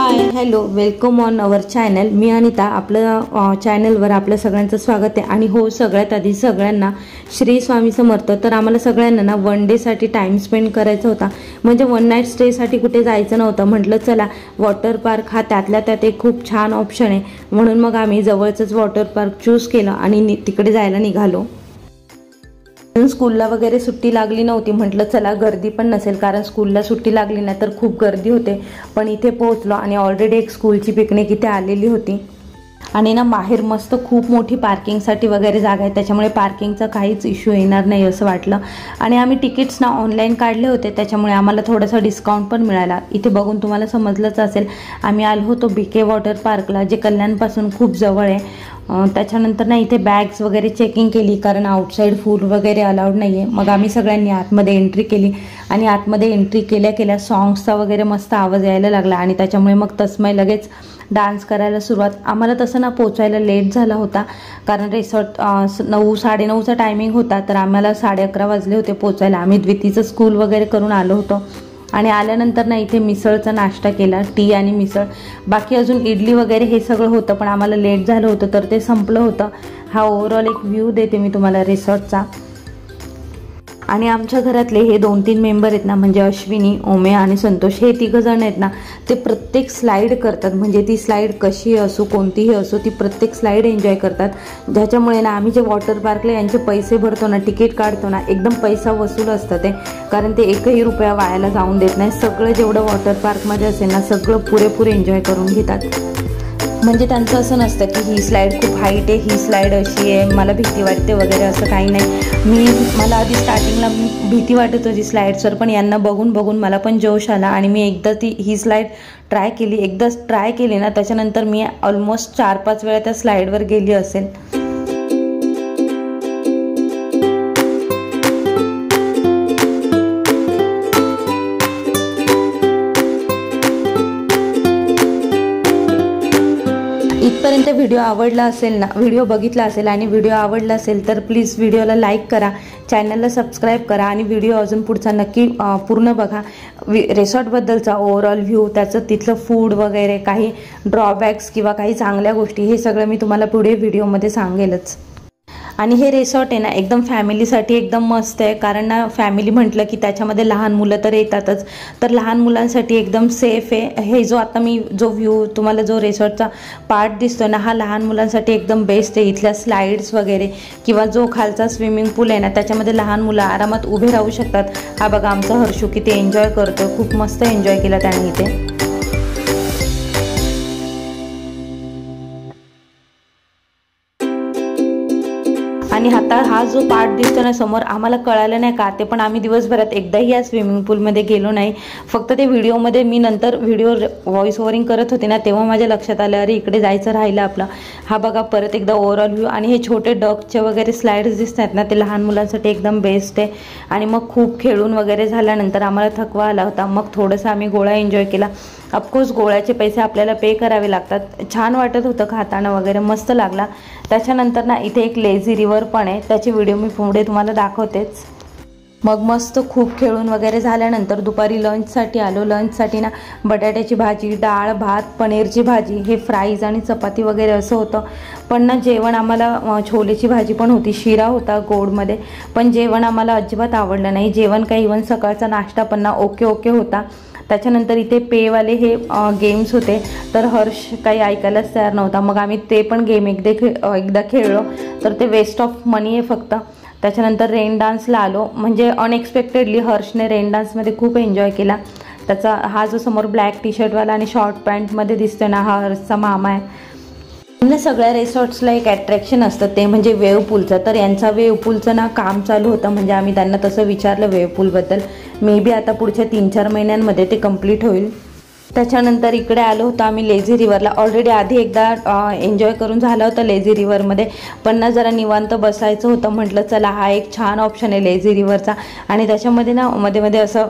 High hello welcome on our channel. मी अनिता, आपलं चॅनलवर आपलं सगळ्यांचं स्वागत आहे। आणि हो, सगळ्यात आधी सगळ्यांना श्री स्वामी समर्थ। तर आम्हाला सगळ्यांना ना वन डे साठी टाइम स्पेंड करायचा होता, म्हणजे वन नाईट स्टे साठी कुठे जायचं नव्हतं। म्हटलं चला वॉटर पार्क हा त्यातल्या त्यात एक खूप छान ऑप्शन आहे, म्हणून मग आम्ही जवळचंच वॉटर पार्क चूज केलं आणि तिकडे जायला निघालो। स्कूलला वगैरे सुट्टी लागली नव्हती, म्हटलं चला गर्दी पण नसेल, कारण स्कूलला सुट्टी लागली ना तर खूप गर्दी होते। पण इथे पोहोचलो आणि ऑलरेडी एक स्कूलची पिकनिक इथे आलेली होती। आणि ना बाहेर मस्त खूप मोठी पार्किंगसाठी वगैरे जागा आहे, त्याच्यामुळे पार्किंगचा काहीच इश्यू येणार नाही असं वाटलं। आणि आम्ही तिकीट्स ना ऑनलाईन काढले होते, त्याच्यामुळे आम्हाला थोडासा डिस्काउंट पण मिळाला। इथे बघून तुम्हाला समजलंच असेल, आम्ही आलो होतो बीके वॉटर पार्कला, जे कल्याणपासून खूप जवळ आहे। त्याच्यानंतर ना इथे बॅग्स वगैरे चेकिंग केली, कारण आउटसाईड फूड वगैरे अलाउड नाही आहे। मग आम्ही सगळ्यांनी आतमध्ये एंट्री केली आणि आतमध्ये एंट्री केल्या केल्या सॉंग्सचा वगैरे मस्त आवाज यायला लागला आणि त्याच्यामुळे मग तस्मय लगेच डान्स करायला सुरुवात। आम्हाला तसं ना पोचायला लेट झाला होता, कारण रिसॉर्ट 9-9:30चा टायमिंग होता, तर आम्हाला 11:30 वाजले होते पोचायला। आम्ही द्वितीचं स्कूल वगैरे करून आलो होतो आणि आल्यानंतर ना इथे मिसळचा नाश्ता केला, टी आणि मिसळ। बाकी अजून इडली वगैरे हे सगळं होतं, पण आम्हाला लेट झालं होतं तर ते संपलं होतं। हा ओव्हरऑल एक व्ह्यू देते मी तुम्हाला रिसॉर्टचा। आणि आमच्या घरातले हे 2-3 मेंबर आहेत ना, म्हणजे अश्विनी, ओमे आणि संतोष, हे 3 जण आहेत ना, ते प्रत्येक स्लाईड करतात। म्हणजे ती स्लाईड कशी असो, कोणतीही असो, ती प्रत्येक स्लाईड एन्जॉय करतात। ज्याच्यामुळे ना आम्ही जे वॉटर पार्कला यांचे पैसे भरतो ना, तिकीट काढतो ना, एकदम पैसा वसूल असतं ते, कारण ते एकही रुपया वायाला जाऊन देत नाही। सगळं जेवढं वॉटर पार्कमध्ये असेल ना, सगळं पुरेपूर एन्जॉय करून घेतात। म्हणजे त्यांचं असं नसतं की ही स्लाईड खूप हाईट आहे, ही स्लाईड अशी आहे, मला भीती वाटते वगैरे, असं काही नाही। मला आधी स्टार्टिंगला भीती वाटत होती स्लाईड्सवर, पण यांना बघून बघून मला पण जोश आला आणि मी एकदा ही स्लाईड ट्राय केली। एकदा ट्राय केली ना, त्याच्यानंतर मी ऑलमोस्ट 4-5 वेळा त्या स्लाईडवर गेली असेल। इथपर्यंत व्हिडिओ आवडला असेल ना, व्हिडिओ बघितला असेल आणि व्हिडिओ आवडला असेल तर प्लीज व्हिडिओला लाईक करा, चॅनलला सबस्क्राईब करा आणि व्हिडिओ अजून पुढचा नक्की पूर्ण बघा। रिसॉर्टबद्दलचा ओव्हरऑल व्ह्यू, त्याचं तिथलं फूड वगैरे, काही ड्रॉबॅक्स किंवा काही चांगल्या गोष्टी, हे सगळं मी तुम्हाला पुढे व्हिडिओमध्ये सांगेलच। आणि हे रिसॉर्ट आहे ना एकदम फॅमिलीसाठी एकदम मस्त आहे, कारण ना फॅमिली म्हटलं की त्याच्यामध्ये लहान मुलं तर येतातच, तर लहान मुलांसाठी एकदम सेफ आहे। हे जो आता मी जो व्ह्यू तुम्हाला, जो रिसॉर्टचा पार्ट दिसतो ना, हा लहान मुलांसाठी एकदम बेस्ट आहे। इथल्या स्लाईड्स वगैरे किंवा जो खालचा स्विमिंग पूल आहे ना, त्याच्यामध्ये लहान मुलं आरामात उभे राहू शकतात। हा बघा आमचा हर्षू किती एन्जॉय करतो, खूप मस्त एन्जॉय केला त्याने इथे। आणि आता हा जो पार्ट दिसतो ना समोर, आम्हाला कळालं नाही का ते, पण आम्ही दिवसभरात एकदाही या स्विमिंग पूलमध्ये गेलो नाही। फक्त ते व्हिडिओमध्ये, मी नंतर व्हिडिओ व्हॉइस ओव्हरिंग करत होते ना, तेव्हा माझ्या लक्षात आलं अरे इकडे जायचं राहिलं आपलं। हा बघा परत एकदा ओव्हरऑल व्ह्यू। आणि हे छोटे डकचे वगैरे स्लाइड्स दिसतात ना, ते लहान मुलांसाठी एकदम बेस्ट आहे। आणि मग खूप खेळून वगैरे झाल्यानंतर आम्हाला थकवा आला होता, मग थोडंसं आम्ही गोळा एन्जॉय केला। ऑफकोर्स गोळ्याचे पैसे आपल्याला पे करावे लागतात। छान वाटत होतं खाताना वगैरे, मस्त लागला। त्याच्यानंतर ना इथे एक लेझी रिव्हर पण आहे, त्याची व्हिडिओ मी पुढे तुम्हाला दाखवतेच। मग मस्त खूप खेळून वगैरे झाल्यानंतर दुपारी लंचसाठी आलो। लंचसाठी ना बटाट्याची भाजी, डाळ भात, पनीरची भाजी, हे फ्राईज आणि चपाती वगैरे असं होतं। पण ना जेवण आम्हाला, छोलेची भाजी पण होती, शिरा होता गोडमध्ये, पण जेवण आम्हाला अजिबात आवडलं नाही। जेवण काही, इव्हन सकाळचा नाश्ता पण ना ओके होता। त्याच्यानंतर इथे पेवाले हे गेम्स होते, तर हर्ष काही ऐकायलाच तयार नव्हता। मग आम्ही ते पण गेम एकदा खेळलो, तर ते वेस्ट ऑफ मनी आहे फक्त। त्याच्यानंतर रेन डान्सला आलो, म्हणजे अनएक्सपेक्टेडली हर्षने रेन डान्समध्ये खूप एन्जॉय केला। त्याचा हा जो समोर ब्लॅक टी शर्टवाला आणि शॉर्ट पॅन्टमध्ये दिसतोय ना, हा हर्षचा मामा आहे। सगळ्या रिसॉर्ट्सला एक अट्रॅक्शन असतं, ते म्हणजे वेव्ह पूलचं। तर यांचा वेव्ह पूलचं ना काम चालू होतं, म्हणजे आम्ही त्यांना तसं विचारलं वेव्ह पूलबद्दल। मे बी आता पुढच्या 3-4 महिन्यांमध्ये ते कंप्लीट होईल। त्याच्यानंतर इकडे आलो होतो आम्ही लेझी रिव्हरला। ऑलरेडी आधी एकदा एन्जॉय करून झालं होतं लेझी रिव्हरमध्ये, पण ना जरा निवांत बसायचं होतं, म्हटलं चला हा एक छान ऑप्शन आहे लेझी रिव्हरचा। आणि त्याच्यामध्ये ना मध्ये असं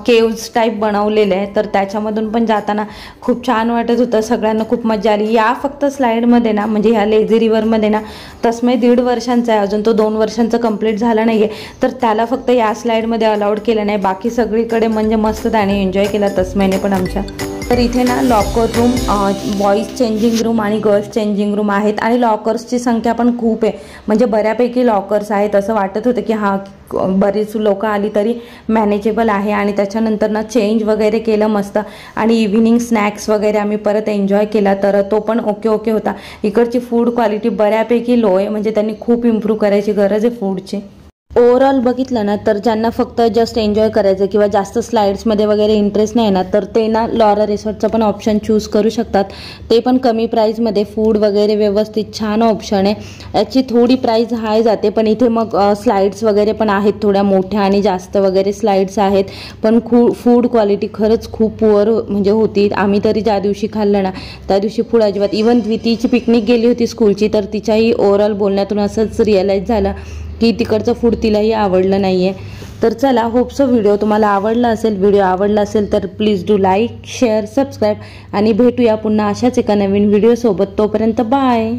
केव्ज टाईप बनवलेले आहे, तर त्याच्यामधून पण जाताना खूप छान वाटत होतं। सगळ्यांना खूप मजा आली। या फक्त स्लाईडमध्ये ना, म्हणजे ह्या लेझी रिव्हरमध्ये ना तस्मय 1.5 वर्षांचा आहे, अजून तो 2 वर्षांचा कंप्लीट झाला नाही आहे, तर त्याला फक्त या स्लाईडमध्ये अलाउड केलं नाही। बाकी सगळीकडे म्हणजे मस्त त्याने एन्जॉय केला तस्मयने पण आमच्या। तर इथे ना locker room, boys changing room आणि गर्ल्स चेंजिंग रूम आहेत आणि लॉकर्सची संख्या पण खूप आहे, म्हणजे बऱ्यापैकी लॉकर्स आहेत. असं वाटत होतं की हा बरीच लोक आली तरी मॅनेजेबल आहे. आणि त्याच्यानंतर ना चेंज वगैरे केलं मस्त आणि इव्हिनिंग स्नॅक्स वगैरे आम्ही परत एन्जॉय केला, तर तो पण ओके होता. इकडची फूड क्वालिटी बऱ्यापैकी लो आहे, म्हणजे त्यांनी खूप इम्प्रूव्ह करायची गरज आहे फूडची. ओव्हरऑल बघितलं ना तर ज्यांना फक्त जस्ट एन्जॉय करायचं किंवा जास्त स्लाइड्समध्ये वगैरे इंटरेस्ट नाही ना, तर ते ना लॉरा रिसॉर्टचं पण ऑप्शन चूज करू शकतात. ते पण कमी प्राईजमध्ये, फूड वगैरे व्यवस्थित छान ऑप्शन आहे. याची थोडी प्राईज हाय जाते, पण इथे मग स्लाइड्स वगैरे पण आहेत थोड्या मोठ्या आणि जास्त वगैरे स्लाइड्स आहेत. पण फूड क्वालिटी खरंच खूप पुअर म्हणजे होती. आम्ही तरी ज्या दिवशी खाल्लं ना त्या दिवशी फूड अजिबात, इवन द्वितीची पिकनिक गेली होती स्कूलची, तर तिच्याही ओव्हरऑल बोलण्यातून असंच रिअलाईज झालं की तिकडचं फूड तिलाही आवडलं नाही आहे. तर चला, होप सो व्हिडिओ तुम्हाला आवडला असेल. व्हिडिओ आवडला असेल तर please do like, share, subscribe आणि भेटूया पुन्हा अशाच एका नवीन व्हिडिओसोबत. तोपर्यंत बाय.